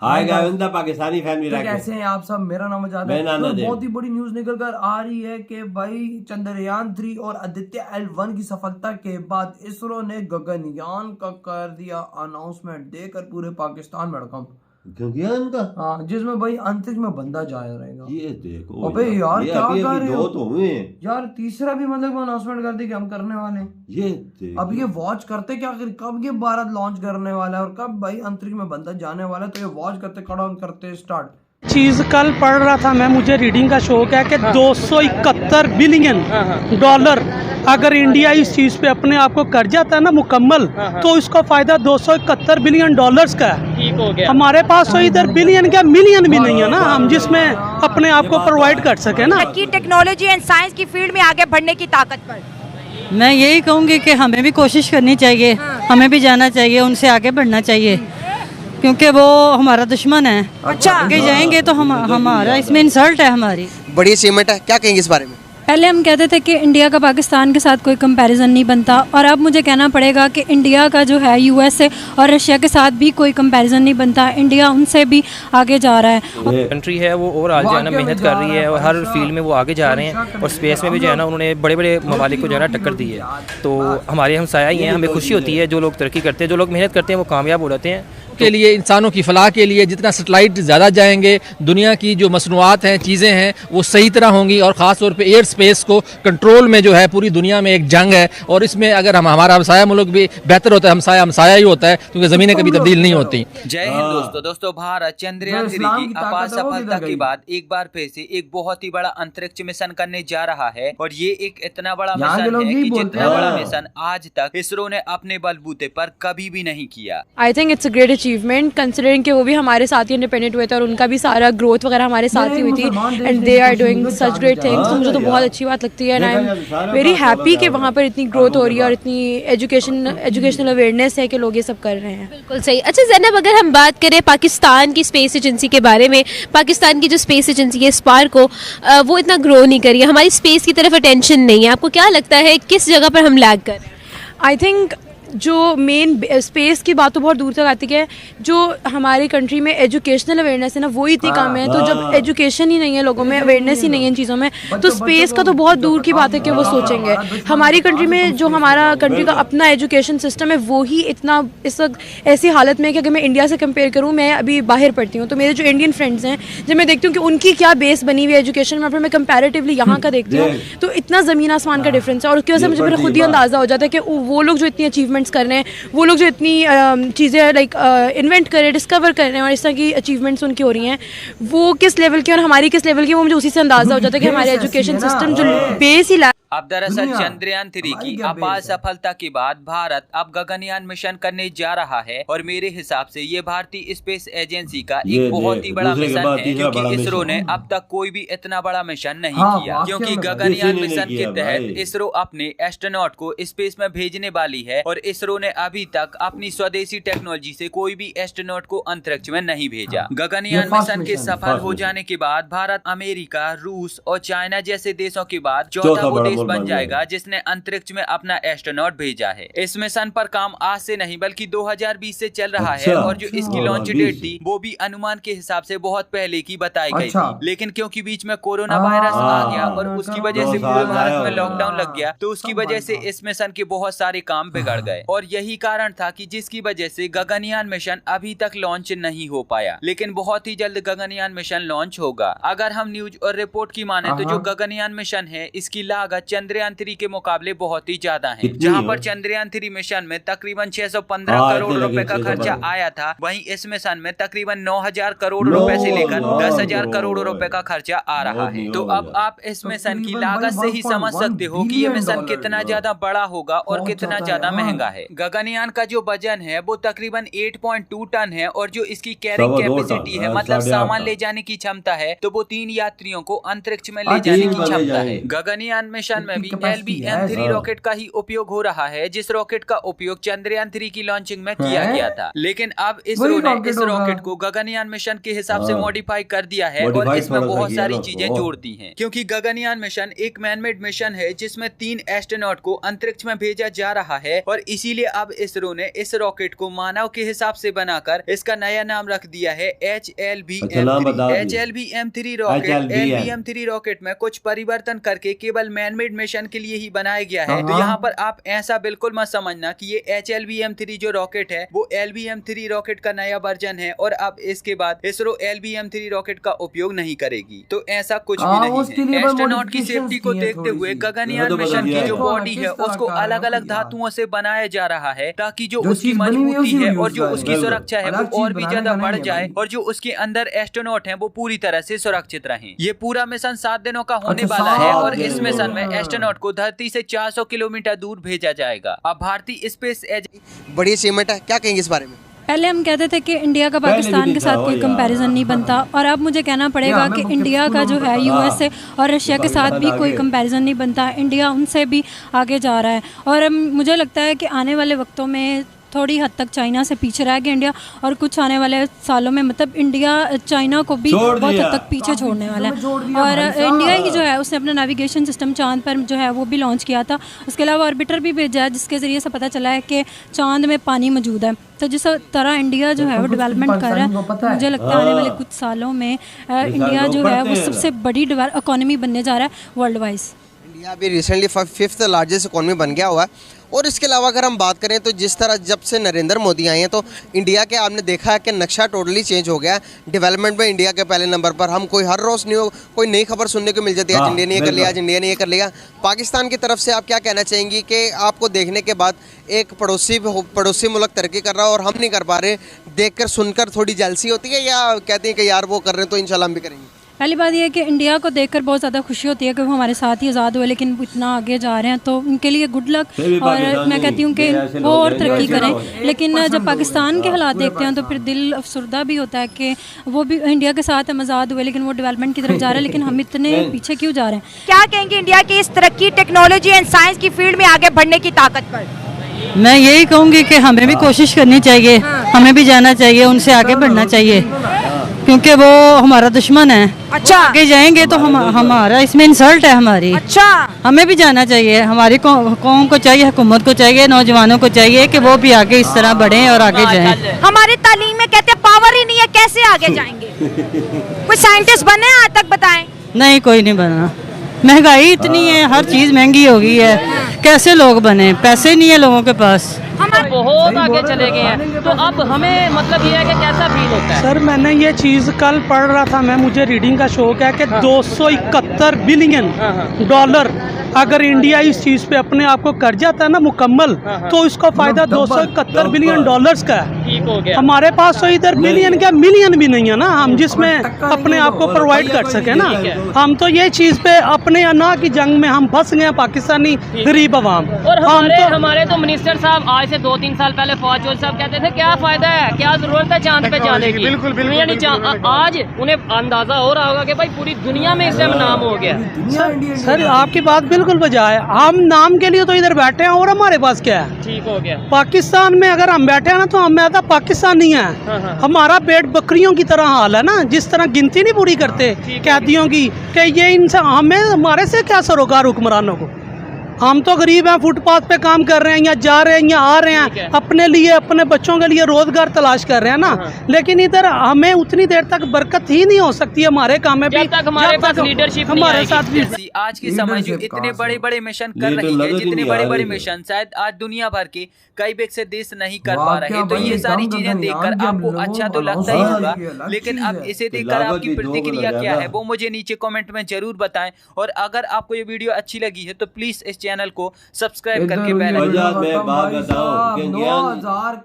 Hi guys, Pakistani family तो कैसे हैं आप सब। मेरा नाम आजाद है। तो बहुत ही बड़ी न्यूज निकल कर आ रही है कि भाई चंद्रयान 3 और आदित्य L1 की सफलता के बाद इसरो ने गगनयान का कर दिया अनाउंसमेंट, देकर पूरे पाकिस्तान में हड़कंप। गगनयान का? हाँ, जिसमें भाई अंतरिक्ष में बंदा जाया रहेगा। ये देखो अबे यार क्या कर रहे हो? दो तो हुए यार, तीसरा भी मतलब अनाउंसमेंट कर दी कि हम करने वाले। ये देखो। अब ये वॉच करते क्या, कब ये भारत लॉन्च करने वाला है और कब भाई अंतरिक्ष में बंदा जाने वाला है, तो ये वॉच करते कड़ाउन करते स्टार्ट। चीज कल पढ़ रहा था मैं, मुझे रीडिंग का शौक है कि 271 बिलियन डॉलर अगर इंडिया इस चीज पे अपने आप को कर जाता है ना मुकम्मल, तो इसका फायदा 271 बिलियन डॉलर्स का है। ठीक हो गया। हमारे पास तो इधर बिलियन क्या मिलियन भी नहीं है ना, हम जिसमें अपने आप को प्रोवाइड कर सके ना। टेक्नोलॉजी एंड साइंस की फील्ड में आगे बढ़ने की ताकत पर मैं यही कहूँगी कि हमें भी कोशिश करनी चाहिए, हमें भी जाना चाहिए, उनसे आगे बढ़ना चाहिए, क्योंकि वो हमारा दुश्मन है। अच्छा, आगे जाएंगे तो हमारा इसमें इंसल्ट है हमारी। बड़ी अचीवमेंट है, क्या कहेंगे इस बारे में? पहले हम कहते थे कि इंडिया का पाकिस्तान के साथ कोई कंपैरिजन नहीं बनता, और अब मुझे कहना पड़ेगा कि इंडिया का जो है यूएसए और रशिया के साथ भी कोई कंपैरिजन नहीं बनता। इंडिया उनसे भी आगे जा रहा है। कंट्री है वो ओवरऑल जो है ना मेहनत कर रही है और हर फील्ड में वो आगे जा रहे हैं, और स्पेस में भी जो है ना उन्होंने बड़े बड़े ममालिक को जो है ना टक्कर दी है। तो हमारे हमसाया ही हैं, हमें खुशी होती है जो लोग तरक्की करते हैं, जो लोग मेहनत करते हैं वो कामयाब हो जाते हैं। के लिए इंसानों की फलाह के लिए जितना सैटेलाइट ज़्यादा जाएंगे, दुनिया की जो मसनूआत हैं, चीज़ें हैं, वो सही तरह होंगी। और ख़ास तौर पे एयर स्पेस को कंट्रोल में जो है पूरी दुनिया में एक जंग है, और इसमें अगर हमारा हमसाया मुल्क भी बेहतर होता है, हमसाया ही होता है, क्योंकि ज़मीनें कभी तब्दील नहीं होती। जय हिंद दोस्तों, भारत चंद्रयान 3 की अपार सफलता के बाद एक बार फिर से एक बहुत ही बड़ा अंतरिक्ष मिशन करने जा रहा है, और ये एक इतना बड़ा मिशन है कि जितना बड़ा मिशन आज तक इसरो ने अपने बलबूते पर कभी भी नहीं किया। I think it's a great achievement, considering कि वो भी हमारे साथ ही इंडिपेंडेंट हुए थे और उनका भी सारा ग्रोथ वगैरह हमारे साथ ही हुई थी, and they are doing such great things. तो मुझे तो बहुत अच्छी बात लगती है, and I am very happy कि वहाँ पर इतनी ग्रोथ हो रही है और इतनी एजुकेशनल अवेयरनेस है कि लोग ये सब कर रहे हैं। बिल्कुल सही। अच्छा ज़ैनब, अगर हम बात करें पाकिस्तान की स्पेस एजेंसी के बारे में, पाकिस्तान की जो स्पेस एजेंसी है स्पार्क को, वो इतना ग्रो नहीं करी है, हमारी स्पेस की तरफ अटेंशन नहीं है। आपको क्या लगता है किस जगह पर हम लैग कर रहे हैं? आई थिंक जो मेन स्पेस की बात तो बहुत दूर तक आती है, जो हमारी कंट्री में एजुकेशनल अवेयरनेस है ना, वो ही इतनी कम है। तो जब एजुकेशन ही नहीं है लोगों में, अवेयरनेस ही नहीं है इन चीज़ों में, तो स्पेस का तो बहुत दूर की बात है कि वो सोचेंगे। हमारी कंट्री में जो हमारा कंट्री का अपना एजुकेशन सिस्टम है वो ही इतना इस वक्त ऐसी हालत में है कि अगर मैं इंडिया से कंपेयर करूँ, मैं अभी बाहर पढ़ती हूँ, तो मेरे जो इंडियन फ्रेंड्स हैं, जब मैं देखती हूँ कि उनकी क्या बेस बनी हुई है एजुकेशन में, फिर मैं कंपैरेटिवली यहाँ का देखती हूँ, तो इतना ज़मीन आसमान का डिफरेंस है। और उसकी वजह से मुझे फिर खुद ही अंदाज़ा हो जाता है कि वो लोग जो इतनी अचीवमेंट्स कर रहे हैं, वो लोग जो इतनी चीज़ें लाइक इन्वेंट कर रहे हैं, डिस्कवर कर रहे हैं, और इस तरह की अचीवमेंट्स उनकी हो रही हैं, वो किस लेवल की और हमारी किस लेवल की, वो मुझे उसी से अंदाज़ा हो जाता है कि हमारे एजुकेशन सिस्टम जो बेस ही अब दरअसल चंद्रयान 3 की अपार सफलता के बाद भारत अब गगनयान मिशन करने जा रहा है, और मेरे हिसाब से ये भारतीय स्पेस एजेंसी का एक बहुत ही बड़ा मिशन है, क्योंकि इसरो ने अब तक कोई भी इतना बड़ा मिशन नहीं किया। क्योंकि गगनयान मिशन के तहत इसरो अपने एस्ट्रोनॉट को स्पेस में भेजने वाली है, और इसरो ने अभी तक अपनी स्वदेशी टेक्नोलॉजी से कोई भी एस्ट्रोनॉट को अंतरिक्ष में नहीं भेजा। गगनयान मिशन के सफल हो जाने के बाद भारत अमेरिका, रूस और चाइना जैसे देशों के बाद चौथा वो देश बन जाएगा जिसने अंतरिक्ष में अपना एस्ट्रोनॉट भेजा है। इस मिशन पर काम आज से नहीं बल्कि 2020 से चल रहा है, और जो इसकी लॉन्च डेट थी वो भी अनुमान के हिसाब से बहुत पहले की बताई गई थी, लेकिन क्योंकि बीच में कोरोना वायरस आ गया और उसकी वजह से पूरे भारत में लॉकडाउन लग गया, तो उसकी वजह से इस मिशन के बहुत सारे काम बिगड़ गए, और यही कारण था कि जिसकी वजह से गगनयान मिशन अभी तक लॉन्च नहीं हो पाया। लेकिन बहुत ही जल्द गगनयान मिशन लॉन्च होगा। अगर हम न्यूज और रिपोर्ट की माने तो जो गगनयान मिशन है इसकी लागत चंद्रयान 3 के मुकाबले बहुत ही ज्यादा है। जहां पर चंद्रयान 3 मिशन में तकरीबन 615 करोड़ रुपए का खर्चा आया था, वहीं इस मिशन में तकरीबन 9000 करोड़ रुपए से लेकर 10,000 करोड़ रुपए का खर्चा आ रहा है। तो अब आप इस मिशन की लागत से ही समझ सकते हो कि ये मिशन कितना ज्यादा बड़ा होगा और कितना ज्यादा महंगा है। गगनयान का जो वजन है वो तकरीबन 8.2 टन है, और जो इसकी कैरिंग कैपेसिटी है, मतलब सामान ले जाने की क्षमता है, तो वो 3 यात्रियों को अंतरिक्ष में ले जाने की क्षमता है। गगनयान मिशन में भी LBM-3 रॉकेट का ही उपयोग हो रहा है, जिस रॉकेट का उपयोग चंद्रयान 3 की लॉन्चिंग में किया गया था। लेकिन अब इसरो ने इस रॉकेट को गगनयान मिशन के हिसाब से मॉडिफाई कर दिया है, और इसमें बहुत सारी चीजें जोड़ दी हैं। क्योंकि गगनयान मिशन एक मैनमेड मिशन है जिसमें 3 एस्ट्रोनॉट को अंतरिक्ष में भेजा जा रहा है, और इसीलिए अब इसरो ने इस रॉकेट को मानव के हिसाब से बनाकर इसका नया नाम रख दिया है HLBM-3 रॉकेट। LBM-3 रॉकेट में कुछ परिवर्तन करके केवल मैनमेड मिशन के लिए ही बनाया गया है। तो यहाँ पर आप ऐसा बिल्कुल मत समझना कि ये HLBM-3 जो रॉकेट है वो LBM-3 रॉकेट का नया वर्जन है और अब इसके बाद इसरो LBM-3 रॉकेट का उपयोग नहीं करेगी। तो ऐसा कुछ भी नहीं है। एस्ट्रोनॉट की सेफ्टी को देखते हुए गगनयान मिशन की जो बॉडी है उसको अलग अलग धातुओं से बनाया जा रहा है ताकि जो उसकी मजबूती है और जो उसकी सुरक्षा है वो और भी ज्यादा बढ़ जाए और जो उसके अंदर एस्ट्रोनॉट हैं वो पूरी तरह से सुरक्षित रहें। ये पूरा मिशन 7 दिनों का होने वाला है और इस मिशन में एस्ट्रोनॉट को धरती से 400 किलोमीटर दूर भेजा जाएगा। अब भारतीय स्पेस एजेंसी बड़ी अचीवमेंट है, क्या कहेंगे इस बारे में? पहले हम कहते थे कि इंडिया का पाकिस्तान के साथ कोई कंपैरिजन नहीं बनता और अब मुझे कहना पड़ेगा कि इंडिया का जो है यूएसए और रशिया के साथ भी कोई कंपैरिजन नहीं बनता। इंडिया उनसे भी आगे जा रहा है और मुझे लगता है कि आने वाले वक्तों में थोड़ी हद तक चाइना से पीछे रह गया इंडिया और कुछ आने वाले सालों में मतलब इंडिया चाइना को भी बहुत हद तक पीछे छोड़ने वाला है। और इंडिया ही जो है उसने अपना नेविगेशन सिस्टम चांद पर जो है वो भी लॉन्च किया था। उसके अलावा ऑर्बिटर भी भेजा है जिसके ज़रिए से पता चला है कि चांद में पानी मौजूद है। तो जिस तरह इंडिया जो है वो डेवलपमेंट कर रहा है तो मुझे लगता है आने वाले कुछ सालों में इंडिया जो है वो सबसे बड़ी इकोनॉमी बनने जा रहा है वर्ल्ड वाइज। इंडिया अभी रिसेंटली 5th लार्जेस्ट इकोनॉमी बन गया हुआ है। और इसके अलावा अगर हम बात करें तो जिस तरह जब से नरेंद्र मोदी आए हैं तो इंडिया के आपने देखा है कि नक्शा टोटली चेंज हो गया है। डेवलपमेंट में इंडिया के पहले नंबर पर हम कोई हर रोज़ कोई नई खबर सुनने को मिल जाती है, आज इंडिया ने ये कर लिया, आज इंडिया ने ये कर लिया। पाकिस्तान की तरफ से आप क्या कहना चाहेंगी कि आपको देखने के बाद एक पड़ोसी मुल्क तरक्की कर रहा है और हम नहीं कर पा रहे, देखकर सुनकर थोड़ी जेलसी होती है या कहते हैं कि यार वो कर रहे हैं तो इंशाल्लाह हम भी करेंगे? पहली बात यह है कि इंडिया को देखकर बहुत ज़्यादा खुशी होती है कि वो हमारे साथ ही आज़ाद हुए लेकिन इतना आगे जा रहे हैं तो उनके लिए गुड लक। और मैं कहती हूँ कि वो और तरक्की करें। लेकिन जब पाकिस्तान के हालात देखते हैं तो फिर दिल अफसरदा भी होता है कि वो भी इंडिया के साथ हम आज़ाद हुए लेकिन वो डेवलपमेंट की तरफ जा रहे हैं लेकिन हम इतने पीछे क्यों जा रहे हैं। क्या कहेंगे इंडिया की इस तरक्की टेक्नोलॉजी एंड साइंस की फील्ड में आगे बढ़ने की ताकत पर? मैं यही कहूँगी कि हमें भी कोशिश करनी चाहिए, हमें भी जाना चाहिए, उनसे आगे बढ़ना चाहिए क्योंकि वो हमारा दुश्मन है। अच्छा, आगे जाएंगे तो हमारा इसमें इंसल्ट है हमारी। अच्छा, हमें भी जाना चाहिए, हमारी कौम को चाहिए, हुकूमत को चाहिए, नौजवानों को चाहिए कि वो भी आगे इस तरह बढ़ें और आगे जाएं। हमारी तालीम में कहते हैं पावर ही नहीं है, कैसे आगे जाएंगे? कोई साइंटिस्ट बने आज तक बताएं? नहीं, कोई नहीं बना। महंगाई इतनी है, हर चीज़ महंगी हो गई है, कैसे लोग बने? पैसे नहीं है लोगों के पास। हम बहुत आगे चले गए हैं तो अब हमें मतलब ये है कि कैसा फील होता है? सर मैंने ये चीज़ कल पढ़ रहा था, मुझे रीडिंग का शौक है कि 271 बिलियन डॉलर अगर इंडिया इस चीज़ पे अपने आप को कर जाता है ना मुकम्मल तो इसका फायदा 271 बिलियन डॉलर्स का है। ठीक हो गया। हमारे पास तो इधर बिलियन क्या मिलियन भी नहीं है ना हम जिसमें अपने आप को प्रोवाइड कर सके ना। हम तो ये चीज़ पे अपने अना की जंग में हम फंस गए पाकिस्तानी गरीब अवाम। और हमारे तो मिनिस्टर साहब आज से 2-3 साल पहले फौज साहब कहते थे क्या फायदा है, क्या जरूरत है चांद पे जाने की। बिल्कुल। आज उन्हें अंदाजा हो रहा होगा कि भाई पूरी दुनिया में इस टाइम नाम हो गया। सर आपकी बात बिल्कुल वजह है, हम नाम के लिए तो इधर बैठे हैं और हमारे पास क्या है? ठीक हो गया। पाकिस्तान में अगर हम बैठे हैं ना तो हम ऐसा पाकिस्तान नहीं है। हमारा पेट बकरियों की तरह हाल है ना, जिस तरह गिनती नहीं पूरी करते कैदियों की कि ये इनसे हमें हमारे से क्या सरोकार हुक्मरानों को। हम तो गरीब हैं, फुटपाथ पे काम कर रहे हैं या जा रहे हैं या आ रहे हैं, अपने लिए अपने बच्चों के लिए रोजगार तलाश कर रहे हैं ना। लेकिन इधर हमें उतनी देर तक बरकत ही नहीं हो सकती हमारे काम में भी हमारे पास लीडरशिप हमारे साथ भी। आज के समय जो इतने बड़े बड़े मिशन कर रही है, जितने बड़े बड़े मिशन शायद आज दुनिया भर के कई विकसित देश नहीं कर पा रहे, तो ये सारी चीजें देखकर आपको अच्छा तो लगता ही होगा, लेकिन अब इसे देखकर आपकी प्रतिक्रिया क्या है वो मुझे नीचे कमेंट में जरूर बताएं। और अगर आपको ये वीडियो अच्छी लगी है तो प्लीज इस चैनल को सब्सक्राइब करके बेल आइकन 9,000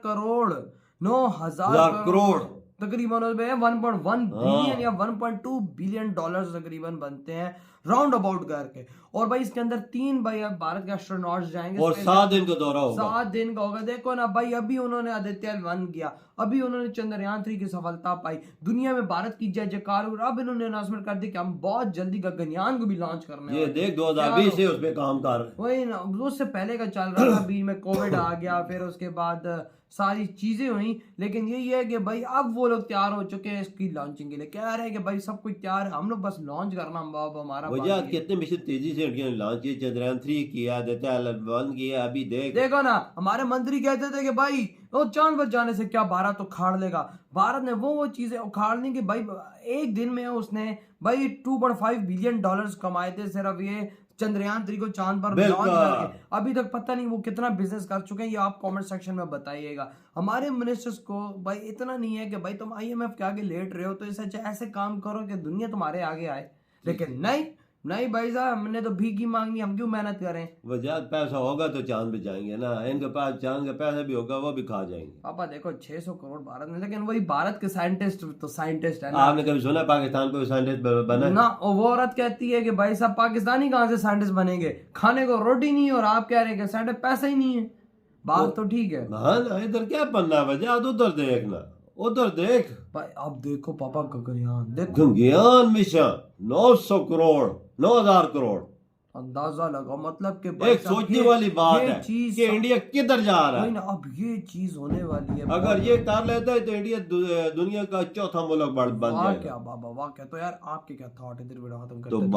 करोड़ तकरीबन 1.1 बिलियन या 1.2 बिलियन डॉलर्स तकरीबन बनते हैं राउंड अबाउट करके। और भाई इसके अंदर 3 भाई भारत के एस्ट्रोनॉट्स जाएंगे और 7 दिन का दौरा होगा। 7 दिन का होगा। देखो ना भाई, अभी उन्होंने आदित्य 1 किया, अभी उन्होंने चंद्रयान 3 की सफलता पाई, दुनिया में भारत की जय जयकार, और अब इन्होंने अनाउंसमेंट कर दी कि हम बहुत जल्दी गगनयान को भी लॉन्च करने ये देख 2020 से उस पे काम कर, वही ना, उससे पहले का चल रहा था, अभी में कोविड आ गया, फिर उसके बाद सारी चीजें हुई, लेकिन यही है कि भाई अब वो लोग तैयार हो चुके हैं इसकी लॉन्चिंग के लिए, कह रहे हैं कि भाई सब कुछ तैयार है, हम लोग बस लॉन्च करना हमारा वजह कितने मिशन तेजी से उनके लॉन्च किए, चंद्रयान 3 किया, ADITY-L1 किया, अभी देखो ना, हमारे मंत्री कहते थे कि भाई वो चांद पर जाने से क्या भारत उखाड़ लेगा, भारत ने वो चीजें उखाड़ ली कि भाई एक दिन में उसने भाई $2.5 बिलियन कमाए थे सिर्फ ये चंद्रयान 3 को चांद पर लॉन्च करके। अभी तक पता नहीं वो कितना बिजनेस कर चुके हैं, ये आप कमेंट सेक्शन में बताइएगा। हमारे मिनिस्टर्स को भाई इतना नहीं है कि भाई तुम IMF के आगे लेट रहे हो तो इससे ऐसे काम करो कि दुनिया तुम्हारे आगे आए, लेकिन नहीं भाई साहब, हमने तो भीख मांगनी, हम क्यों मेहनत करें। वजह पैसा होगा तो चांद पे जाएंगे ना, इनके पास चांद का पैसा भी होगा, वो भी खा जाएंगे। पापा देखो 600 करोड़ भारत में, लेकिन वही भारत के साइंटिस्ट तो साइंटिस्ट है ना। आपने कभी सुना पाकिस्तान को साइंटिस्ट बना ना? वो औरत कहती है कि भाई साहब पाकिस्तानी कहाँ से साइंटिस्ट बनेंगे, खाने को रोटी नहीं है, और आप कह रहे हैं कि साइंटिस्ट पैसा ही नहीं है। बात तो ठीक है, हाँ ना, इधर क्या बनना वजह, उधर देखना, उधर देख भाई। अब देखो पापा गगनयान, देखो गगनयान मिशन 900 करोड़ 9000 करोड़, अंदाजा लगा, मतलब कि एक सोचने वाली बात है कि इंडिया किधर जा रहा है। अब ये चीज होने वाली है, अगर ये कर लेता है तो इंडिया दुनिया का चौथा मुल्क बन जाएगा। क्या बाबा वाह, क्या तो यार आपके क्या थॉट इधर वीडियो खत्म करते हैं।